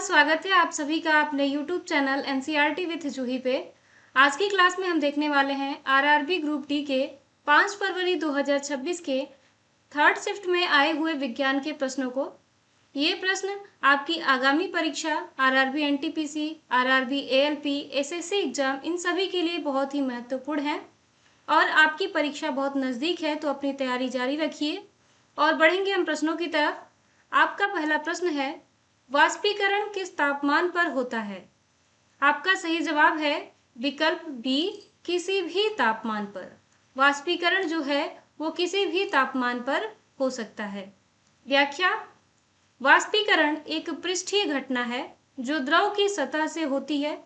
स्वागत है आप सभी का अपने YouTube चैनल एनसीईआरटी विथ जूही पे। आज की क्लास में हम देखने वाले हैं आरआरबी ग्रुप डी के 5 फरवरी 2026 के थर्ड शिफ्ट में आए हुए विज्ञान के प्रश्नों को। ये प्रश्न आपकी आगामी परीक्षा RRB NTPC, RRB ALP, SSC exam in सभी के लिए बहुत ही महत्वपूर्ण है और आपकी परीक्षा बहुत नज़दीक है, तो अपनी तैयारी जारी रखिए और बढ़ेंगे हम प्रश्नों की तरफ। आपका पहला प्रश्न है, वाष्पीकरण किस तापमान पर होता है? आपका सही जवाब है विकल्प बी, किसी भी तापमान पर। वाष्पीकरण जो है वो किसी भी तापमान पर हो सकता है। व्याख्या: वाष्पीकरण एक पृष्ठीय घटना है जो द्रव की सतह से होती है।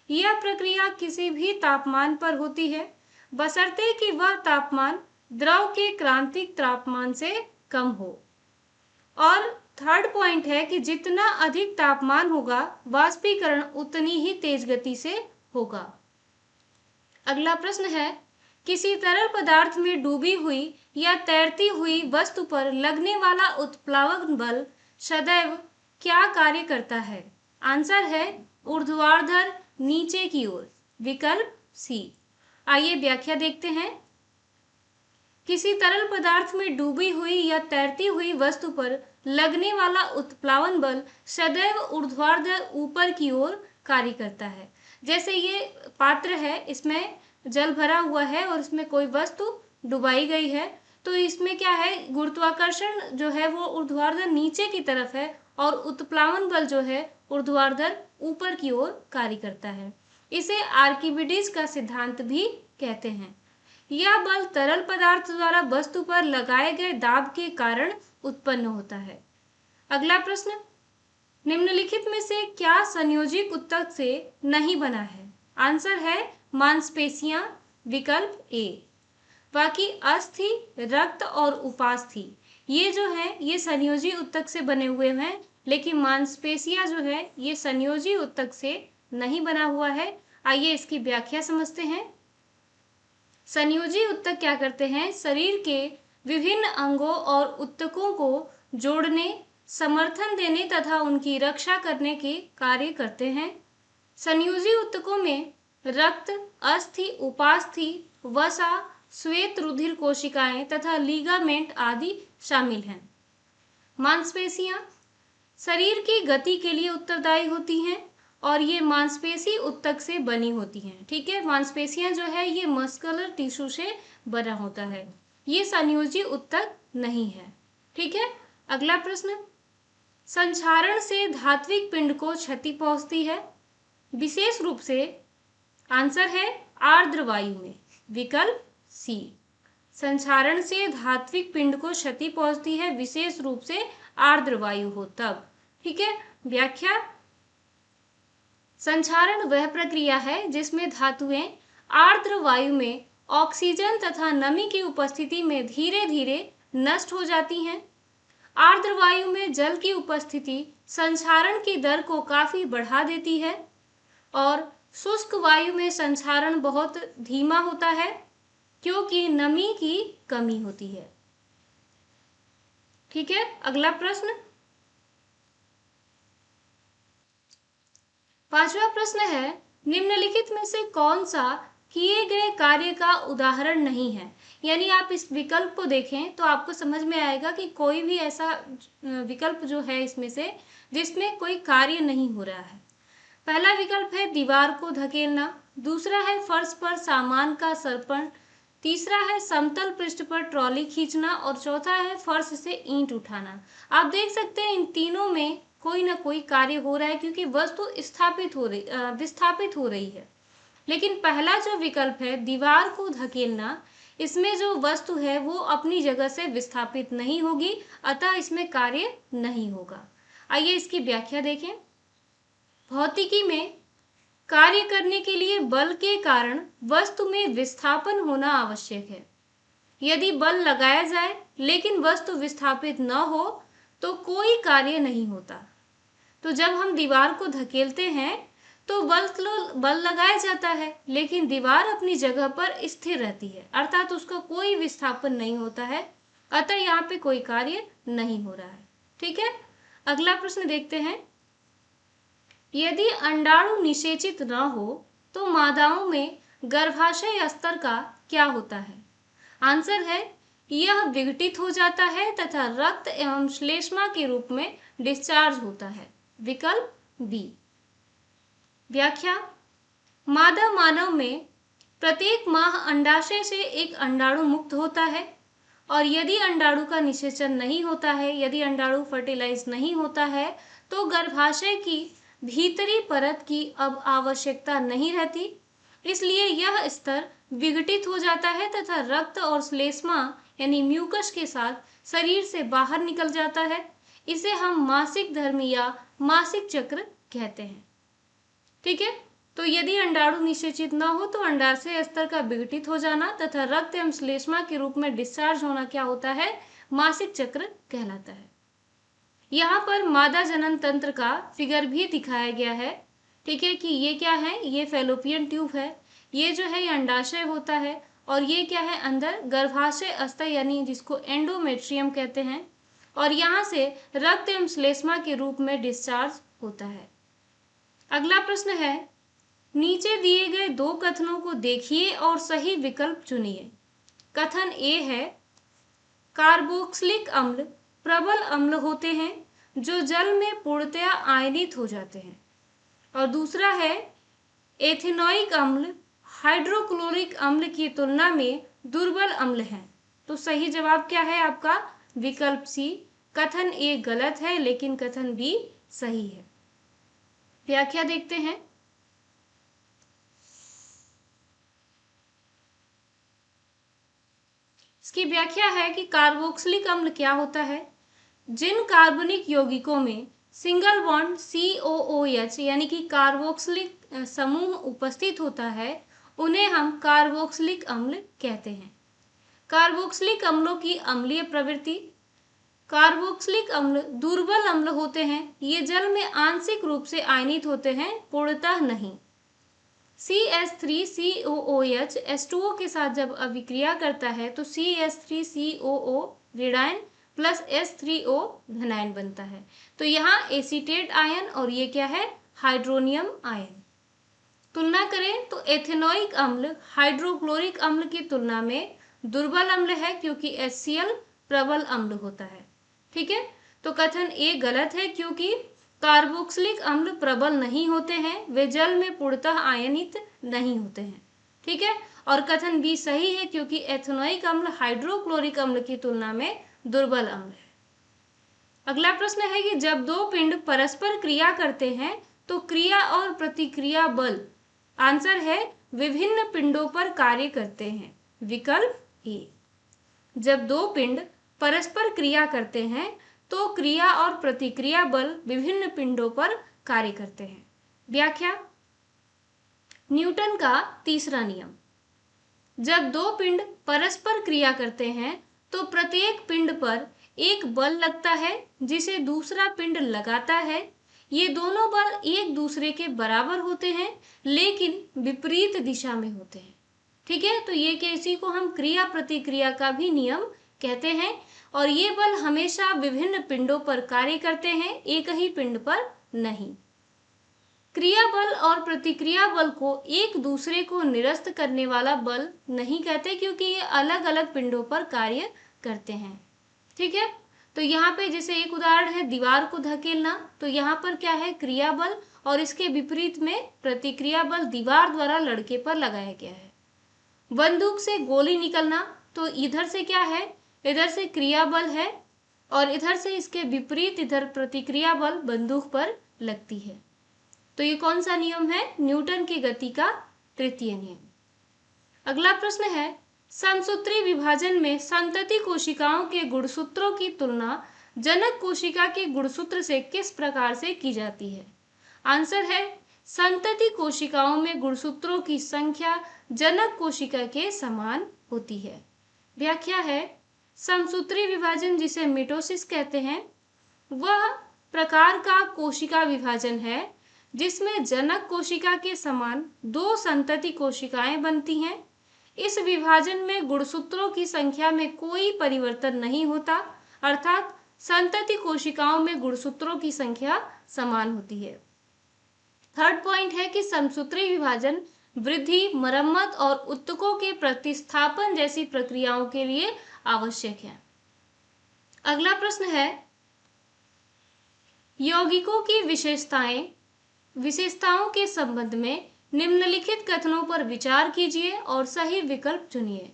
यह प्रक्रिया किसी भी तापमान पर होती है, बशर्ते कि वह तापमान द्रव के क्रांतिक तापमान से कम हो। और थर्ड पॉइंट है कि जितना अधिक तापमान होगा वाष्पीकरण उतनी ही तेज गति से होगा। अगला प्रश्न है, किसी तरल पदार्थ में डूबी हुई या तैरती हुई वस्तु पर लगने वाला उत्प्लावक बल सदैव क्या कार्य करता है? आंसर है ऊर्ध्वाधर नीचे की ओर, विकल्प सी। आइए व्याख्या देखते हैं। किसी तरल पदार्थ में डूबी हुई या तैरती हुई वस्तु पर लगने वाला उत्प्लावन बल सदैव ऊर्ध्वाधर ऊपर की ओर कार्य करता है। जैसे ये पात्र है, इसमें जल भरा हुआ है और इसमें कोई वस्तु डुबाई गई है, तो इसमें क्या है, गुरुत्वाकर्षण जो है वो ऊर्ध्वाधर नीचे की तरफ है और उत्प्लावन बल जो है ऊर्ध्वाधर ऊपर की ओर कार्य करता है। इसे आर्किमिडीज का सिद्धांत भी कहते हैं। यह बल तरल पदार्थ द्वारा वस्तु पर लगाए गए दाब के कारण उत्पन्न होता है। अगला प्रश्न, निम्नलिखित में से क्या संयोजी ऊतक से नहीं बना है? आंसर है मांसपेशियां, विकल्प ए। बाकी अस्थि, रक्त और उपास्थि ये जो है ये संयोजी ऊतक से बने हुए हैं, लेकिन मांसपेशियां जो है ये संयोजी ऊतक से नहीं बना हुआ है। आइए इसकी व्याख्या समझते हैं। संयोजी ऊतक क्या करते हैं? शरीर के विभिन्न अंगों और ऊतकों को जोड़ने, समर्थन देने तथा उनकी रक्षा करने के कार्य करते हैं। संयोजी ऊतकों में रक्त, अस्थि, उपास्थि, वसा, श्वेत रुधिर कोशिकाएं तथा लिगामेंट आदि शामिल हैं। मांसपेशियां शरीर की गति के लिए उत्तरदायी होती हैं और ये मांसपेशी ऊतक से बनी होती हैं। ठीक है, मांसपेशियां जो है ये मस्कुलर टिश्यू से बना होता है, ये संयोजी ऊतक नहीं है। ठीक है, अगला प्रश्न, संक्षारण से धात्विक पिंड को क्षति पहुंचती है, विशेष रूप से। आंसर है आर्द्र वायु में, विकल्प सी। संक्षारण से धात्विक पिंड को क्षति पहुंचती है विशेष रूप से आर्द्र वायु हो तब। ठीक है, व्याख्या, संक्षारण वह प्रक्रिया है जिसमें धातुएं आर्द्र वायु में ऑक्सीजन तथा नमी की उपस्थिति में धीरे धीरे नष्ट हो जाती हैं। आर्द्र वायु में जल की उपस्थिति संक्षारण की दर को काफी बढ़ा देती है और शुष्क वायु में संक्षारण बहुत धीमा होता है क्योंकि नमी की कमी होती है। ठीक है, अगला प्रश्न, पांचवा प्रश्न है, निम्नलिखित में से कौन सा किए गए कार्य का उदाहरण नहीं है? यानी आप इस विकल्प को देखें तो आपको समझ में आएगा कि कोई भी ऐसा विकल्प जो है इसमें से जिसमें कोई कार्य नहीं हो रहा है। पहला विकल्प है दीवार को धकेलना, दूसरा है फर्श पर सामान का सर्पण, तीसरा है समतल पृष्ठ पर ट्रॉली खींचना और चौथा है फर्श से ईंट उठाना। आप देख सकते हैं इन तीनों में कोई ना कोई कार्य हो रहा है क्योंकि वस्तु विस्थापित हो रही है। लेकिन पहला जो विकल्प है दीवार को धकेलना, इसमें जो वस्तु है वो अपनी जगह से विस्थापित नहीं होगी, अतः इसमें कार्य नहीं होगा। आइए इसकी व्याख्या देखें। भौतिकी में कार्य करने के लिए बल के कारण वस्तु में विस्थापन होना आवश्यक है। यदि बल लगाया जाए लेकिन वस्तु विस्थापित न हो तो कोई कार्य नहीं होता। तो जब हम दीवार को धकेलते हैं तो बल लगाया जाता है लेकिन दीवार अपनी जगह पर स्थिर रहती है, अर्थात उसका कोई विस्थापन नहीं होता है, अतः यहाँ पे कोई कार्य नहीं हो रहा है। ठीक है, अगला प्रश्न देखते हैं। यदि अंडाणु निषेचित न हो तो मादाओं में गर्भाशय स्तर का क्या होता है? आंसर है यह विघटित हो जाता है तथा रक्त एवं श्लेष्मा के रूप में डिस्चार्ज होता है। विकल्प बी। व्याख्या। मादा मानव में प्रत्येक माह अंडाशय से एक अंडाणु मुक्त होता है और यदि अंडाणु का निषेचन नहीं होता है, यदि अंडाणु फर्टिलाइज नहीं होता है, तो गर्भाशय की भीतरी परत की अब आवश्यकता नहीं रहती। इसलिए यह स्तर विघटित हो जाता है तथा रक्त और श्लेष्मा यानी म्यूकस के साथ शरीर से बाहर निकल जाता है। इसे हम मासिक धर्म या मासिक चक्र कहते हैं। ठीक है, तो यदि अंडाणु निषेचित न हो तो अंडाशय स्तर का विघटित हो जाना तथा रक्त एवं श्लेष्मा के रूप में डिस्चार्ज होना क्या होता है? मासिक चक्र कहलाता है। यहाँ पर मादा जनन तंत्र का फिगर भी दिखाया गया है। ठीक है, कि ये क्या है? ये फैलोपियन ट्यूब है, ये जो है ये अंडाशय होता है और ये क्या है? अंदर गर्भाशय स्तर यानी जिसको एंडोमेट्रियम कहते हैं और यहाँ से रक्त एवं श्लेष्मा के रूप में डिस्चार्ज होता है। अगला प्रश्न है, नीचे दिए गए दो कथनों को देखिए और सही विकल्प चुनिए। कथन ए है कार्बोक्सिलिक अम्ल प्रबल अम्ल होते हैं जो जल में पूर्णतया आयनित हो जाते हैं, और दूसरा है एथेनोइक अम्ल हाइड्रोक्लोरिक अम्ल की तुलना में दुर्बल अम्ल हैं। तो सही जवाब क्या है आपका? विकल्प सी। कथन ए गलत है लेकिन कथन बी सही है। व्याख्या देखते हैं। इसकी व्याख्या है कि कार्बोक्सिलिक अम्ल क्या होता है? जिन कार्बनिक यौगिकों में सिंगल बॉन्ड COOH यानी कि कार्बोक्सिलिक समूह उपस्थित होता है उन्हें हम कार्बोक्सिलिक अम्ल कहते हैं। कार्बोक्सिलिक अम्लों की अम्लीय प्रवृत्ति। कार्बोक्सिलिक अम्ल दुर्बल अम्ल होते हैं, ये जल में आंशिक रूप से आयनित होते हैं, पूर्णतः नहीं। CH3COOH H2O के साथ जब अभिक्रिया करता है तो CH3COO ऋणायन प्लस H3O धनायन बनता है। तो यहाँ एसीटेट आयन और ये क्या है? Hydronium ion. तुलना करें तो एथेनोइक अम्ल हाइड्रोक्लोरिक अम्ल की तुलना में दुर्बल अम्ल है क्योंकि HCl प्रबल अम्ल होता है। ठीक है, तो कथन ए गलत है क्योंकि कार्बोक्सिलिक अम्ल प्रबल नहीं होते हैं, वे जल में पूर्णतः आयनित नहीं होते हैं। ठीक है, और कथन बी सही है क्योंकि एथेनोइक अम्ल हाइड्रोक्लोरिक अम्ल की तुलना में दुर्बल अम्ल है। अगला प्रश्न है कि जब दो पिंड परस्पर क्रिया करते हैं तो क्रिया और प्रतिक्रिया बल, आंसर है विभिन्न पिंडों पर कार्य करते हैं। विकल्प ए। जब दो पिंड परस्पर क्रिया करते हैं तो क्रिया और प्रतिक्रिया बल विभिन्न पिंडों पर कार्य करते हैं। व्याख्या। न्यूटन का तीसरा नियम। जब दो पिंड परस्पर क्रिया करते हैं तो प्रत्येक पिंड पर एक बल लगता है जिसे दूसरा पिंड लगाता है। ये दोनों बल एक दूसरे के बराबर होते हैं लेकिन विपरीत दिशा में होते हैं। ठीक है, तो ये किसी को हम क्रिया प्रतिक्रिया का भी नियम कहते हैं और ये बल हमेशा विभिन्न पिंडों पर कार्य करते हैं, एक ही पिंड पर नहीं। क्रिया बल और प्रतिक्रिया बल को एक दूसरे को निरस्त करने वाला बल नहीं कहते क्योंकि ये अलग अलग पिंडों पर कार्य करते हैं। ठीक है, तो यहाँ पे जैसे एक उदाहरण है दीवार को धकेलना, तो यहाँ पर क्या है? क्रिया बल और इसके विपरीत में प्रतिक्रिया बल दीवार द्वारा लड़के पर लगाया गया है। बंदूक से गोली निकलना, तो इधर से क्या है? इधर से क्रिया बल है और इधर से इसके विपरीत इधर प्रतिक्रिया बल बंदूक पर लगती है। तो ये कौन सा नियम है? न्यूटन की गति का तृतीय नियम। अगला प्रश्न है समसूत्री विभाजन में संतति कोशिकाओं के गुणसूत्रों की तुलना जनक कोशिका के गुणसूत्र से किस प्रकार से की जाती है? आंसर है संतति कोशिकाओं में गुणसूत्रों की संख्या जनक कोशिका के समान होती है। व्याख्या है समसूत्री विभाजन जिसे मिटोसिस कहते हैं वह प्रकार का कोशिका विभाजन है जिसमें जनक कोशिका के समान दो संतति कोशिकाएं बनती हैं। इस विभाजन में गुणसूत्रों की संख्या में कोई परिवर्तन नहीं होता, अर्थात संतति कोशिकाओं में गुणसूत्रों की संख्या समान होती है। थर्ड पॉइंट है कि समसूत्री विभाजन वृद्धि, मरम्मत और ऊतकों के प्रतिस्थापन जैसी प्रक्रियाओं के लिए आवश्यक है। अगला प्रश्न है, यौगिकों की विशेषताओं के संबंध में निम्नलिखित कथनों पर विचार कीजिए और सही विकल्प चुनिए।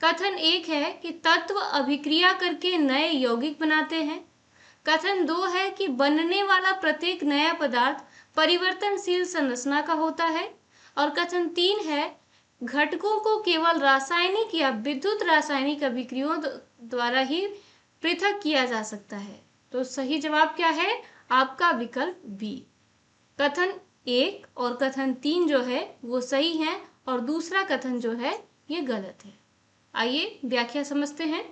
कथन 1 है कि तत्व अभिक्रिया करके नए यौगिक बनाते हैं। कथन 2 है कि बनने वाला प्रत्येक नया पदार्थ परिवर्तनशील संरचना का होता है। और कथन 3 है, घटकों को केवल रासायनिक या विद्युत रासायनिक अभिक्रियाओं द्वारा ही पृथक किया जा सकता है। तो सही जवाब क्या है? आपका विकल्प बी। कथन 1 और कथन 3 जो है वो सही है और दूसरा कथन जो है ये गलत है। आइए व्याख्या समझते हैं।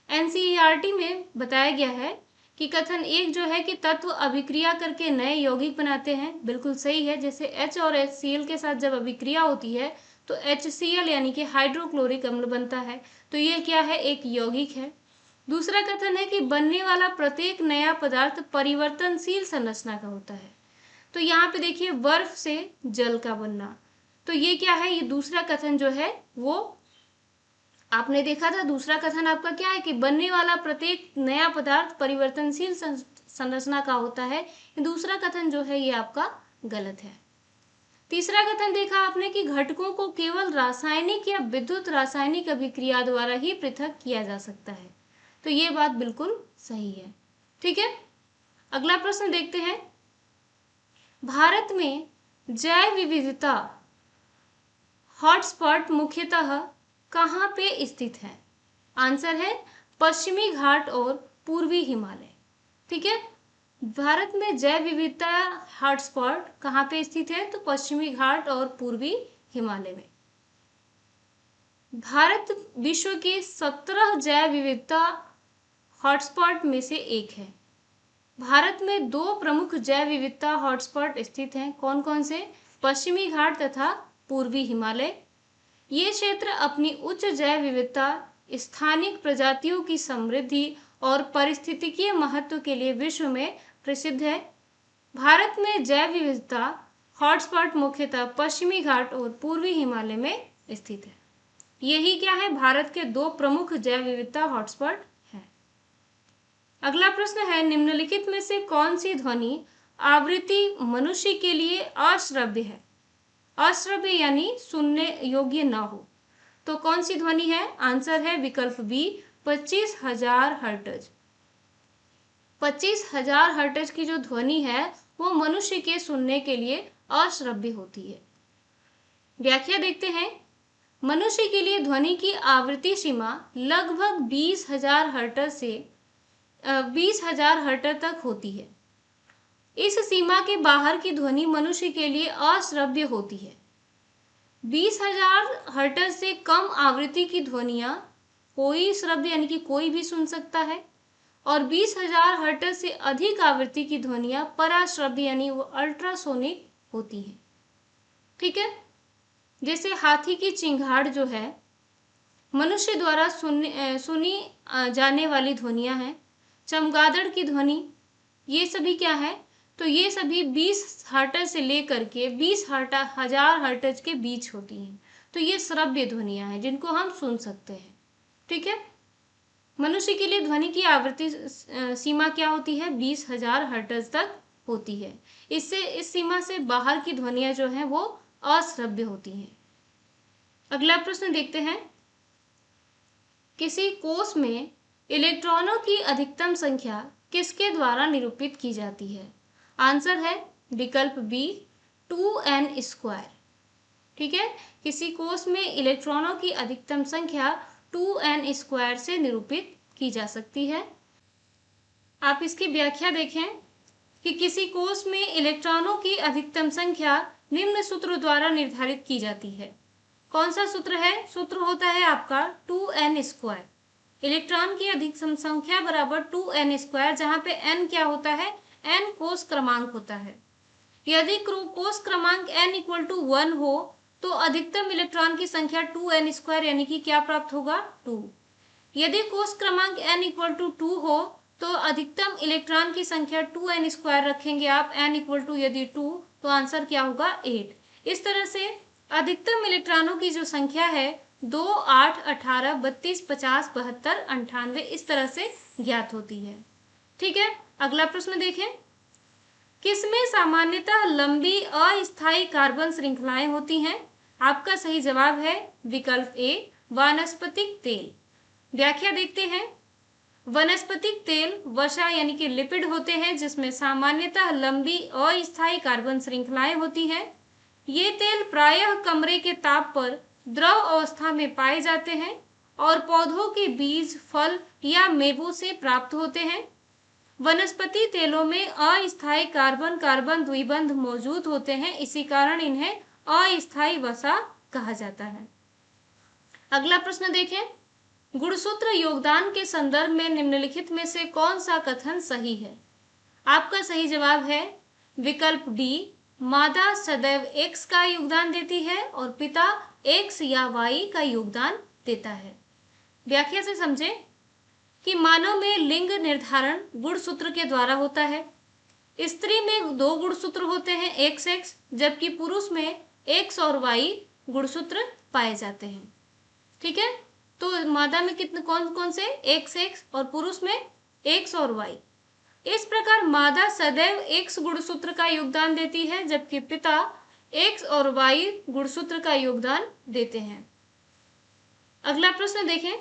एनसीईआरटी में बताया गया है कि कथन 1 जो है कि तत्व अभिक्रिया करके नए यौगिक बनाते हैं, बिल्कुल सही है। जैसे H और HCl के साथ जब अभिक्रिया होती है तो HCl यानी कि हाइड्रोक्लोरिक अम्ल बनता है, तो ये क्या है? एक यौगिक है। दूसरा कथन है कि बनने वाला प्रत्येक नया पदार्थ परिवर्तनशील संरचना का होता है। तो यहाँ पे देखिए बर्फ से जल का बनना, तो ये क्या है? ये दूसरा कथन जो है वो आपने देखा था। दूसरा कथन आपका क्या है कि बनने वाला प्रत्येक नया पदार्थ परिवर्तनशील संरचना का होता है। दूसरा कथन जो है ये आपका गलत है। तीसरा कथन देखा आपने कि घटकों को केवल रासायनिक या विद्युत रासायनिक अभिक्रिया द्वारा ही पृथक किया जा सकता है, तो ये बात बिल्कुल सही है। ठीक है, अगला प्रश्न देखते हैं। भारत में जैव विविधता हॉटस्पॉट मुख्यतः कहाँ पे स्थित है? आंसर है पश्चिमी घाट और पूर्वी हिमालय। ठीक है, भारत में जैव विविधता हॉटस्पॉट कहाँ पे स्थित है? तो पश्चिमी घाट और पूर्वी हिमालय में। भारत विश्व के 17 जैव विविधता हॉटस्पॉट में से एक है। भारत में 2 प्रमुख जैव विविधता हॉटस्पॉट स्थित हैं। कौन कौन से? पश्चिमी घाट तथा पूर्वी हिमालय। ये क्षेत्र अपनी उच्च जैव विविधता, स्थानिक प्रजातियों की समृद्धि और पारिस्थितिकीय महत्व के लिए विश्व में प्रसिद्ध है। भारत में जैव विविधता हॉटस्पॉट मुख्यतः पश्चिमी घाट और पूर्वी हिमालय में स्थित है। यही क्या है? भारत के 2 प्रमुख जैव विविधता हॉटस्पॉट है। अगला प्रश्न है, निम्नलिखित में से कौन सी ध्वनि आवृत्ति मनुष्य के लिए अश्रव्य है? अश्रव्य यानी सुनने योग्य ना हो, तो कौन सी ध्वनि है? आंसर है विकल्प बी, 25,000 हर्ट्ज। 25,000 हर्ट्ज की जो ध्वनि है वो मनुष्य के सुनने के लिए अश्रव्य होती है। व्याख्या देखते हैं। मनुष्य के लिए ध्वनि की आवृत्ति सीमा लगभग 20,000 हर्ट्ज से 20,000 हर्ट्ज तक होती है। इस सीमा के बाहर की ध्वनि मनुष्य के लिए अश्रव्य होती है। 20,000 हर्ट्ज से कम आवृत्ति की ध्वनियां कोई श्रव्य यानी कि कोई भी सुन सकता है, और 20,000 हर्ट्ज से अधिक आवृत्ति की ध्वनियां पराश्रव्य यानी वो अल्ट्रासोनिक होती हैं। ठीक है, जैसे हाथी की चिंगाड़ जो है मनुष्य द्वारा सुनी जाने वाली ध्वनियां हैं। चमगादड़ की ध्वनि, ये सभी क्या है? तो ये सभी 20 हर्ट्ज से लेकर के 20,000 हर्ट्ज के बीच होती हैं। तो ये श्रव्य ध्वनियां हैं जिनको हम सुन सकते हैं। ठीक है, मनुष्य के लिए ध्वनि की आवृत्ति सीमा क्या होती है? 20,000 हर्ट्ज तक होती है। इससे इस सीमा से बाहर की ध्वनियां जो हैं वो अश्रव्य होती हैं। अगला प्रश्न देखते हैं। किसी कोश में इलेक्ट्रॉनों की अधिकतम संख्या किसके द्वारा निरूपित की जाती है? आंसर है विकल्प बी, 2n²। ठीक है, किसी कोश में इलेक्ट्रॉनों की अधिकतम संख्या 2n² से निरूपित की जा सकती है। आप इसकी व्याख्या देखें कि किसी कोश में इलेक्ट्रॉनों की अधिकतम संख्या निम्न सूत्र द्वारा निर्धारित की जाती है। कौन सा सूत्र है? सूत्र होता है आपका 2n²। इलेक्ट्रॉन की अधिकतम संख्या बराबर 2n², जहां पे n क्या होता है? n कोश क्रमांक होता है। यदि कोश क्रमांक n = 1 हो तो अधिकतम इलेक्ट्रॉन की संख्या 2n² यानी कि क्या प्राप्त होगा? 2। यदि कोश क्रमांक n = 2 हो तो अधिकतम इलेक्ट्रॉन की संख्या 2n² रखेंगे आप, n इक्वल टू यदि 2, तो आंसर क्या होगा 8। इस तरह से अधिकतम इलेक्ट्रॉनों की जो संख्या है 2, 8, 18, 32, 50, 72, 98 इस तरह से ज्ञात होती है। ठीक है, अगला प्रश्न देखें। किसमें सामान्यतः लंबी अस्थायी कार्बन श्रृंखलाएं होती हैं? आपका सही जवाब है विकल्प ए, वानस्पतिक तेल। व्याख्या देखते हैं। वनस्पतिक तेल वसा यानी कि लिपिड होते हैं जिसमें सामान्यतः लंबी अस्थायी कार्बन श्रृंखलाएं होती हैं। ये तेल प्रायः कमरे के ताप पर द्रव अवस्था में पाए जाते हैं और पौधों के बीज, फल या मेवों से प्राप्त होते हैं। वनस्पति तेलों में अस्थायी कार्बन कार्बन द्विबंध मौजूद होते हैं, इसी कारण इन्हें अस्थायी वसा कहा जाता है। अगला प्रश्न देखें। गुणसूत्र योगदान के संदर्भ में निम्नलिखित में से कौन सा कथन सही है? आपका सही जवाब है विकल्प डी, मादा सदैव X का योगदान देती है और पिता X या Y का योगदान देता है। व्याख्या से समझें कि मानव में लिंग निर्धारण गुणसूत्र के द्वारा होता है। स्त्री में 2 गुणसूत्र होते हैं XX, जबकि पुरुष में X और Y गुणसूत्र पाए जाते हैं। ठीक है, तो मादा में कितने कौन कौन से XX और पुरुष में X और Y। इस प्रकार मादा सदैव X गुणसूत्र का योगदान देती है जबकि पिता X और Y गुणसूत्र का योगदान देते हैं। अगला प्रश्न देखें।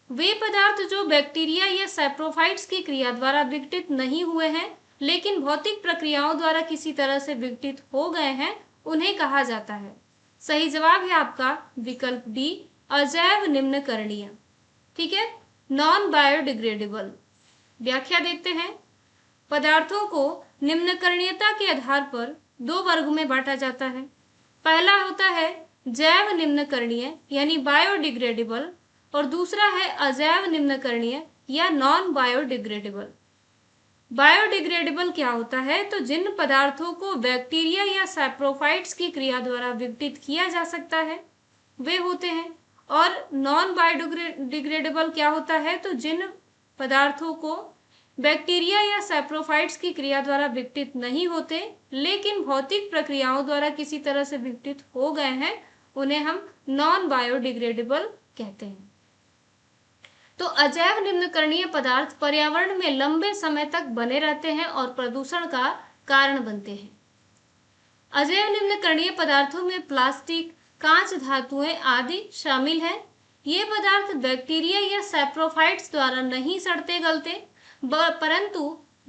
वे पदार्थ जो बैक्टीरिया या सैप्रोफाइट्स की क्रिया द्वारा विघटित नहीं हुए हैं लेकिन भौतिक प्रक्रियाओं द्वारा किसी तरह से विघटित हो गए हैं, उन्हें कहा जाता है। सही जवाब है आपका विकल्प डी, अजैव निम्नकरणीय। ठीक है, नॉन बायोडिग्रेडेबल। व्याख्या देखते हैं। पदार्थों को निम्नकरणीयता के आधार पर 2 वर्ग में बांटा जाता है। पहला होता है जैव निम्नकरणीय यानी बायोडिग्रेडेबल और दूसरा है अजैव निम्नकरणीय या नॉन बायोडिग्रेडेबल। बायोडिग्रेडेबल क्या होता है? तो जिन पदार्थों को बैक्टीरिया या सैप्रोफाइट्स की क्रिया द्वारा विघटित किया जा सकता है वे होते हैं। और नॉन बायोडिग्रेडेबल क्या होता है? तो जिन पदार्थों को बैक्टीरिया या सैप्रोफाइट्स की क्रिया द्वारा विघटित नहीं होते लेकिन भौतिक प्रक्रियाओं द्वारा किसी तरह से विघटित हो गए हैं, उन्हें हम नॉन बायोडिग्रेडेबल कहते हैं। तो अजैव निम्नकरणीय पदार्थ पर्यावरण में लंबे समय तक बने रहते हैं और प्रदूषण का कारण बनते हैं। अजैव निम्नकरणीय पदार्थों में प्लास्टिक, कांच धातुएं आदि शामिल हैं। ये पदार्थ बैक्टीरिया या सैप्रोफाइट्स द्वारा नहीं सड़ते गलते, परंतु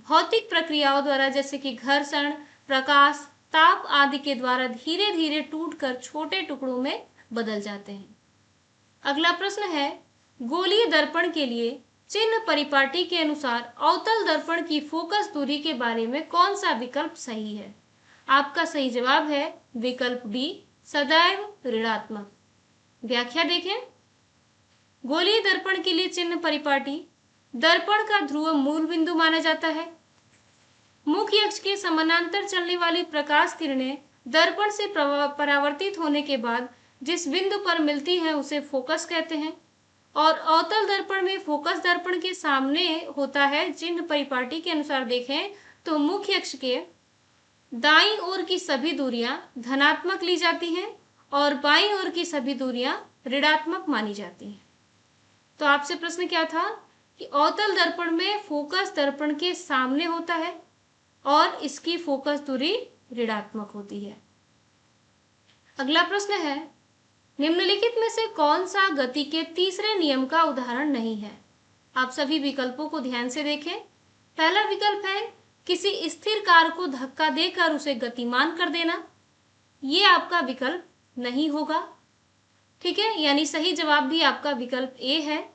भौतिक प्रक्रियाओं द्वारा जैसे कि घर्षण, प्रकाश, ताप आदि के द्वारा धीरे धीरे टूटकर छोटे टुकड़ों में बदल जाते हैं। अगला प्रश्न है, गोलीय दर्पण के लिए चिन्ह परिपाटी के अनुसार अवतल दर्पण की फोकस दूरी के बारे में कौन सा विकल्प सही है? आपका सही जवाब है विकल्प डी, सदैव ऋणात्मक। व्याख्या देखें। गोलीय दर्पण के लिए चिन्ह परिपाटी दर्पण का ध्रुव मूल बिंदु माना जाता है। मुख्य अक्ष के समानांतर चलने वाली प्रकाश किरणें दर्पण से परावर्तित होने के बाद जिस बिंदु पर मिलती हैं उसे फोकस कहते हैं। और अवतल दर्पण में फोकस दर्पण के सामने होता है। चिन्ह परिपाटी के अनुसार देखें तो मुख्य अक्ष के दाईं ओर की सभी दूरियां धनात्मक ली जाती हैं और बाईं ओर की सभी दूरियां ऋणात्मक मानी जाती हैं। तो आपसे प्रश्न क्या था कि अवतल दर्पण में फोकस दर्पण के सामने होता है और इसकी फोकस दूरी ऋणात्मक होती है। अगला प्रश्न है, निम्नलिखित में से कौन सा गति के तीसरे नियम का उदाहरण नहीं है? आप सभी विकल्पों को ध्यान से देखें। पहला विकल्प है किसी स्थिर कार को धक्का देकर उसे गतिमान कर देना। ये आपका विकल्प नहीं होगा। ठीक है, यानी सही जवाब भी आपका विकल्प ए है।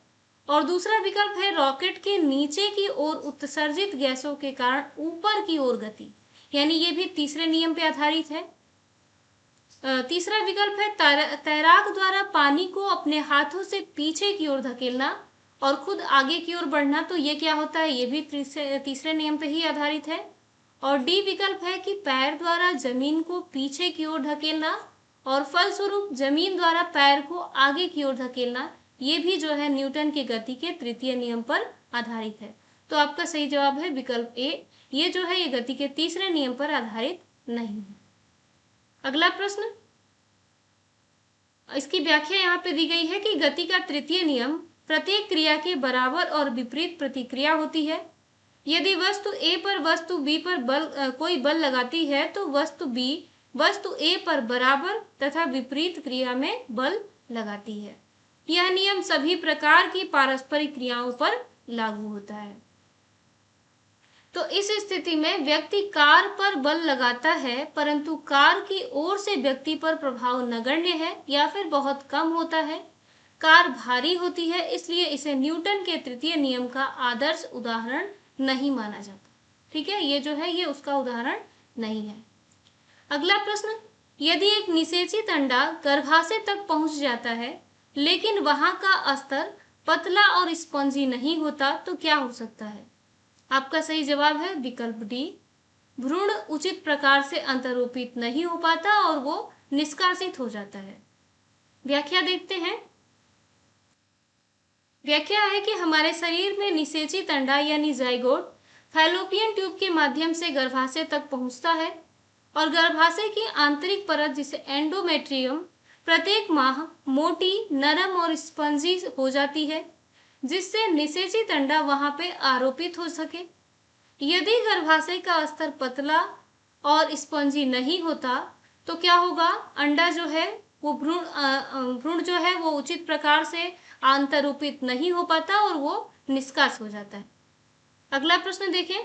और दूसरा विकल्प है रॉकेट के नीचे की ओर उत्सर्जित गैसों के कारण ऊपर की ओर गति, यानी ये भी तीसरे नियम पर आधारित है। तीसरा विकल्प है तैराक द्वारा पानी को अपने हाथों से पीछे की ओर धकेलना और खुद आगे की ओर बढ़ना। तो ये क्या होता है? ये भी तीसरे नियम पर ही आधारित है। और डी विकल्प है कि पैर द्वारा जमीन को पीछे की ओर धकेलना और फलस्वरूप जमीन द्वारा पैर को आगे की ओर धकेलना। ये भी जो है न्यूटन की गति के तृतीय नियम पर आधारित है। तो आपका सही जवाब है विकल्प ए। ये जो है ये गति के तीसरे नियम पर आधारित नहीं है। अगला प्रश्न, इसकी व्याख्या यहाँ पे दी गई है कि गति का तृतीय नियम प्रत्येक क्रिया के बराबर और विपरीत प्रतिक्रिया होती है। यदि वस्तु ए पर वस्तु बी पर कोई बल लगाती है तो वस्तु बी वस्तु ए पर बराबर तथा विपरीत क्रिया में बल लगाती है। यह नियम सभी प्रकार की पारस्परिक क्रियाओं पर लागू होता है। तो इस स्थिति में व्यक्ति कार पर बल लगाता है, परंतु कार की ओर से व्यक्ति पर प्रभाव नगण्य है या फिर बहुत कम होता है। कार भारी होती है, इसलिए इसे न्यूटन के तृतीय नियम का आदर्श उदाहरण नहीं माना जाता। ठीक है, ये जो है ये उसका उदाहरण नहीं है। अगला प्रश्न, यदि एक निषेचित अंडा गर्भाशय तक पहुंच जाता है लेकिन वहां का स्तर पतला और स्पंजी नहीं होता तो क्या हो सकता है? आपका सही जवाब है विकल्प डी। भ्रूण उचित प्रकार से अंतरोपित नहीं हो पाता और वो निष्कासित हो जाता है। व्याख्या देखते हैं। व्याख्या है कि हमारे शरीर में निषेचित अंडा यानी जाइगोट फैलोपियन ट्यूब के माध्यम से गर्भाशय तक पहुंचता है और गर्भाशय की आंतरिक परत जिसे एंडोमेट्रियम प्रत्येक माह मोटी, नरम और स्पंजी हो जाती है, जिससे निषेचित अंडा वहां पे आरोपित हो सके। यदि गर्भाशय का स्तर पतला और स्पंजी नहीं होता तो क्या होगा? अंडा जो है वो भ्रूण जो है वो उचित प्रकार से आंतरोपित नहीं हो पाता और वो निष्कास हो जाता है। अगला प्रश्न देखें।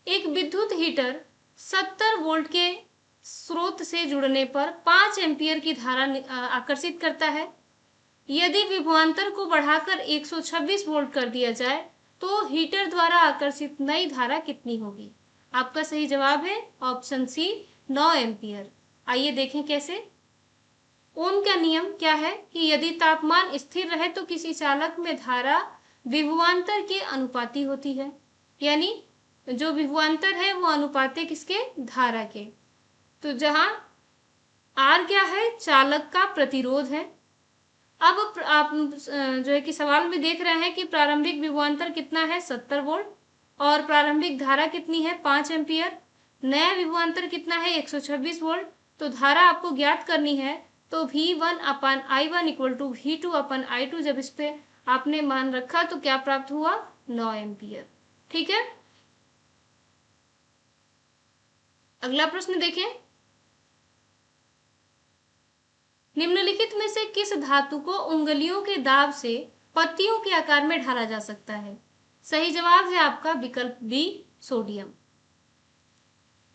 एक विद्युत हीटर 70 वोल्ट के स्रोत से जुड़ने पर 5 एम्पियर की धारा आकर्षित करता है। यदि विभवांतर को बढ़ाकर 126 वोल्ट कर दिया जाए तो हीटर द्वारा आकर्षित नई धारा कितनी होगी? आपका सही जवाब है ऑप्शन सी 9 एम्पियर। आइए देखें कैसे। ओम का नियम क्या है कि यदि तापमान स्थिर रहे तो किसी चालक में धारा विभवांतर के अनुपाती होती है, यानी जो विभवांतर है वो अनुपाती किसके? धारा के। तो जहां आर क्या है? चालक का प्रतिरोध है। अब आप जो है कि सवाल में देख रहे हैं कि प्रारंभिक विभवांतर कितना है? 70 वोल्ट और प्रारंभिक धारा कितनी है? 5 एम्पियर। नया विभवांतर कितना है? 126 वोल्ट। तो धारा आपको ज्ञात करनी है, तो V1 upon I1 equal to V2 upon I2 जब इस पे आपने मान रखा तो क्या प्राप्त हुआ? 9 एम्पियर। ठीक है, अगला प्रश्न देखें। निम्नलिखित में से किस धातु को उंगलियों के दाब से पत्तियों के आकार में ढाला जा सकता है? सही जवाब है आपका विकल्प बी, सोडियम।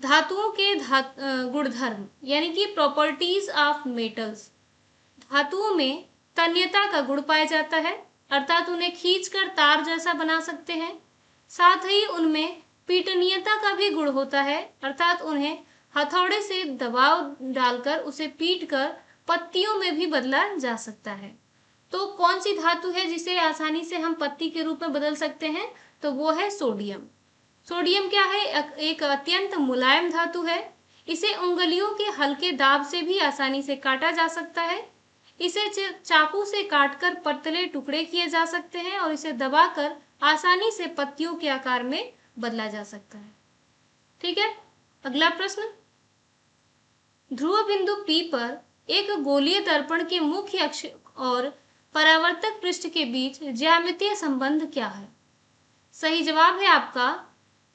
धातुओं के गुणधर्म यानी कि प्रॉपर्टीज ऑफ मेटल्स। धातुओं में तन्यता का गुण पाया जाता है, अर्थात उन्हें खींचकर तार जैसा बना सकते हैं। साथ ही उनमें पीटनीयता का भी गुण होता है, अर्थात उन्हें हथौड़े से दबाव डालकर उसे पीटकर पत्तियों में भी बदला जा सकता है। तो कौन सी धातु है जिसे आसानी से हम पत्ती के रूप में बदल सकते हैं? तो वो है सोडियम। सोडियम क्या है? एक अत्यंत मुलायम धातु है। इसे उंगलियों के हल्के दाब से भी आसानी से काटा जा सकता है। इसे चाकू से काटकर पतले टुकड़े किए जा सकते हैं और इसे दबाकर आसानी से पत्तियों के आकार में बदला जा सकता है। ठीक है, अगला प्रश्न। ध्रुव बिंदु P पर एक गोलीय दर्पण के मुख्य अक्ष और परावर्तक पृष्ठ के बीच ज्यामितीय संबंध क्या है? सही जवाब है आपका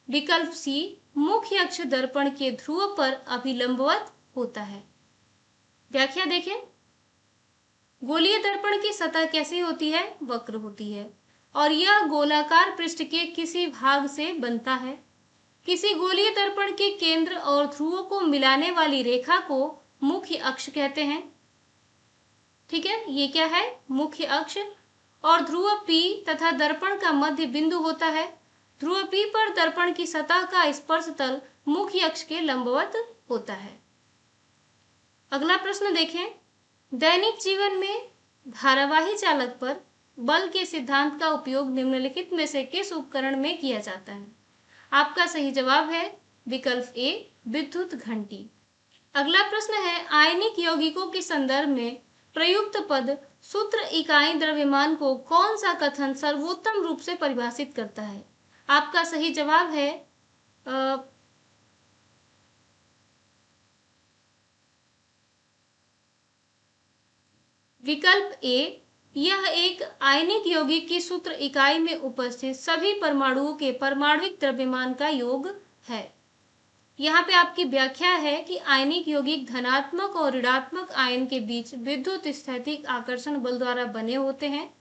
विकल्प सी, मुख्य अक्ष दर्पण के ध्रुव पर अभिलंबवत होता है। व्याख्या देखें। गोलीय दर्पण की सतह कैसी होती है? वक्र होती है और यह गोलाकार पृष्ठ के किसी भाग से बनता है। किसी गोलीय दर्पण के केंद्र और ध्रुवों को मिलाने वाली रेखा को मुख्य अक्ष कहते हैं। ठीक है, ये क्या है? मुख्य अक्ष। और ध्रुव P तथा दर्पण का मध्य बिंदु होता है। ध्रुव P पर दर्पण की सतह का स्पर्श तल मुख्य अक्ष के लंबवत होता है। अगला प्रश्न देखें। दैनिक जीवन में धारावाही चालक पर बल के सिद्धांत का उपयोग निम्नलिखित में से किस उपकरण में किया जाता है? आपका सही जवाब है विकल्प ए, विद्युत घंटी। अगला प्रश्न है, आयनिक यौगिकों के संदर्भ में प्रयुक्त पद सूत्र इकाई द्रव्यमान को कौन सा कथन सर्वोत्तम रूप से परिभाषित करता है? आपका सही जवाब है विकल्प ए। यह एक आयनिक यौगिक की सूत्र इकाई में उपस्थित सभी परमाणुओं के परमाणुक द्रव्यमान का योग है। यहाँ पे आपकी व्याख्या है कि आयनिक यौगिक धनात्मक और ऋणात्मक आयन के बीच विद्युत स्थैतिक आकर्षण बल द्वारा बने होते हैं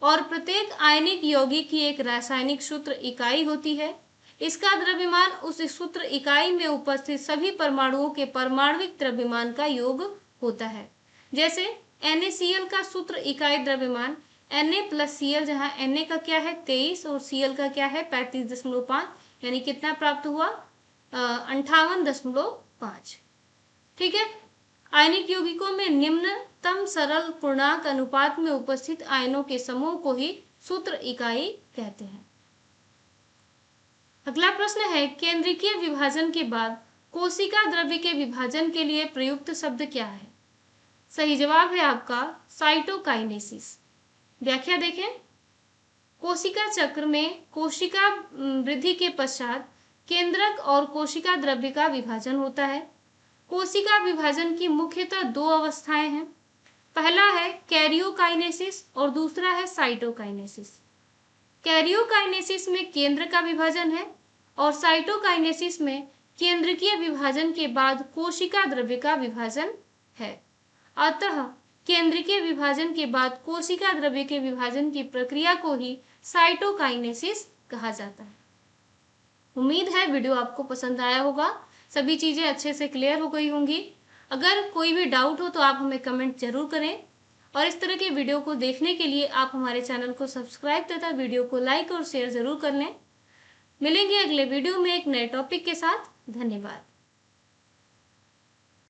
और प्रत्येक आयनिक यौगिक की एक रासायनिक सूत्र इकाई होती है। इसका द्रव्यमान उस सूत्र इकाई में उपस्थित सभी परमाणुओं के परमाणुक द्रव्यमान का योग होता है। जैसे NaCl का सूत्र इकाई द्रव्यमान Na+Cl, जहाँ Na का क्या है 23 और Cl का क्या है 35.5, यानी कितना प्राप्त हुआ 58.5। ठीक है। आयनिक यौगिकों में निम्नतम सरल पूर्णांक अनुपात में उपस्थित आयनों के समूह को ही सूत्र इकाई कहते हैं। अगला प्रश्न है, केंद्रीय विभाजन के बाद कोशिका द्रव्य के विभाजन के लिए प्रयुक्त शब्द क्या है? सही जवाब है आपका साइटोकाइनेसिस। व्याख्या देखें, कोशिका चक्र में कोशिका वृद्धि के पश्चात केंद्रक और कोशिका द्रव्य का विभाजन होता है। कोशिका विभाजन की मुख्यतः दो अवस्थाएं हैं। पहला है कैरियोकाइनेसिस और दूसरा है साइटोकाइनेसिस। कैरियोकाइनेसिस में केंद्र का विभाजन है और साइटोकाइनेसिस में केंद्रकीय विभाजन के बाद कोशिका द्रव्य का विभाजन है। अतः केंद्रीय विभाजन के बाद कोशिका द्रव्य के विभाजन की प्रक्रिया को ही साइटोकाइनेसिस कहा जाता है। उम्मीद है वीडियो आपको पसंद आया होगा, सभी चीजें अच्छे से क्लियर हो गई होंगी। अगर कोई भी डाउट हो तो आप हमें कमेंट जरूर करें और इस तरह के वीडियो को देखने के लिए आप हमारे चैनल को सब्सक्राइब तथा वीडियो को लाइक और शेयर जरूर कर लें। मिलेंगे अगले वीडियो में एक नए टॉपिक के साथ। धन्यवाद।